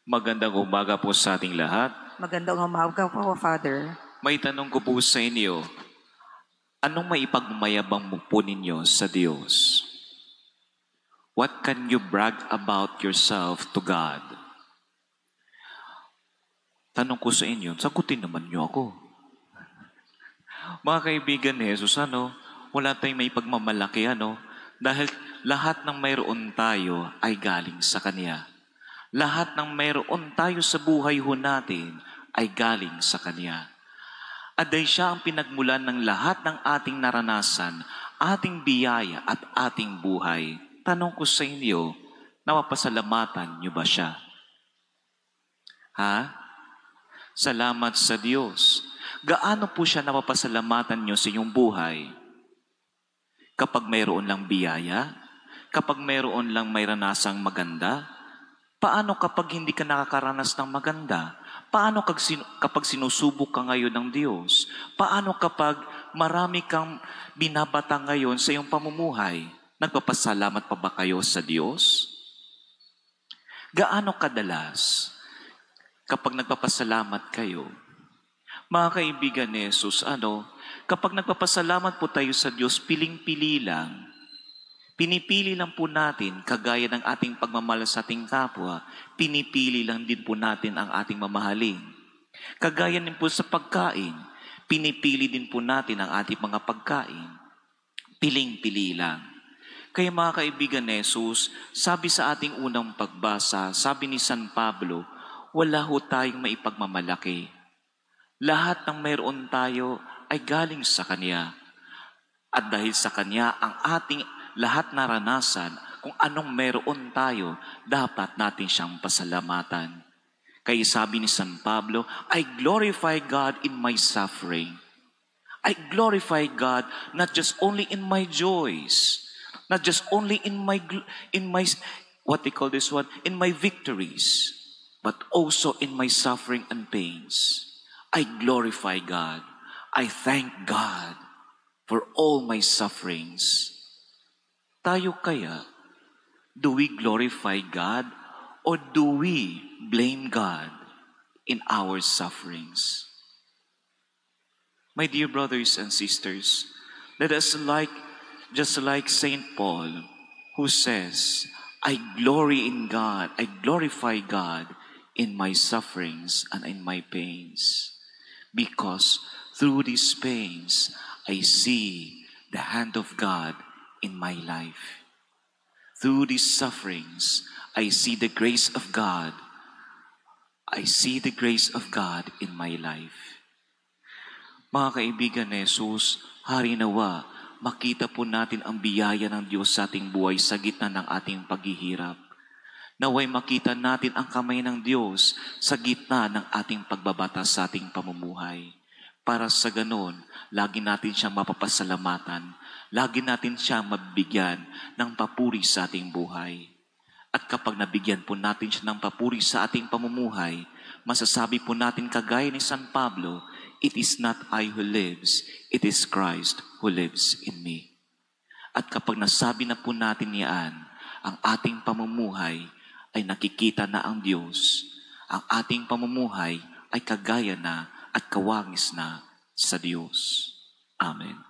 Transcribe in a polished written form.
Magandang umaga po sa ating lahat. Magandang umaga po, Father. May tanong ko po sa inyo, anong maipagmayabang mo po ninyo sa Diyos? What can you brag about yourself to God? Tanong ko sa inyo, sagutin naman niyo ako. Mga kaibigan ni Jesus, wala tayong maipagmamalaki, dahil lahat ng mayroon tayo ay galing sa Kanya. Lahat ng mayroon tayo sa buhay ho natin ay galing sa Kanya. At dahil siya ang pinagmulan ng lahat ng ating naranasan, ating biyaya at ating buhay, tanong ko sa inyo, napapasalamatan niyo ba siya? Salamat sa Diyos. Gaano po siya napapasalamatan niyo sa inyong buhay? Kapag mayroon lang biyaya? Kapag mayroon lang may ranasang maganda? Paano kapag hindi ka nakakaranas ng maganda? Paano kapag sinusubok ka ngayon ng Diyos? Paano kapag marami kang binabata ngayon sa iyong pamumuhay? Nagpapasalamat pa ba kayo sa Diyos? Gaano kadalas kapag nagpapasalamat kayo? Mga kaibigan ni Jesus, kapag nagpapasalamat po tayo sa Diyos, piling-pili lang. Pinipili lang po natin, kagaya ng ating pagmamahal sa ating kapwa, pinipili lang din po natin ang ating mamahalin. Kagaya din po sa pagkain, pinipili din po natin ang ating mga pagkain. Piling-pili lang. Kaya mga kaibigan ni Jesus, sabi sa ating unang pagbasa, sabi ni San Pablo, wala ho tayong maipagmamalaki. Lahat ng mayroon tayo ay galing sa Kanya. At dahil sa Kanya, ang ating lahat naranasan, kung anong meron tayo, dapat natin siyang pasalamatan. Kaya sabi ni San Pablo, I glorify God in my suffering. I glorify God not just only in my joys, not just only in my in my victories, but also in my suffering and pains. I glorify God. I thank God for all my sufferings. Tayo kaya, do we glorify God or do we blame God in our sufferings? My dear brothers and sisters, let us just like Saint Paul, who says, I glory in God, I glorify God in my sufferings and in my pains. Because through these pains, I see the hand of God in my life. Through these sufferings, I see the grace of God. I see the grace of God in my life. Mga kaibigan ni Jesus, hari nawa, makita po natin ang biyaya ng Diyos sa ating buhay sa gitna ng ating paghihirap. Naway makita natin ang kamay ng Diyos sa gitna ng ating pagbabata sa ating pamumuhay. Para sa ganon, lagi natin siyang mapapasalamatan. Lagi natin siyang mabigyan ng papuri sa ating buhay. At kapag nabigyan po natin siya ng papuri sa ating pamumuhay, masasabi po natin kagaya ni San Pablo, it is not I who lives, it is Christ who lives in me. At kapag nasabi na po natin yan, ang ating pamumuhay ay nakikita na ang Diyos. Ang ating pamumuhay ay kagaya na at kawangis na sa Diyos. Amen.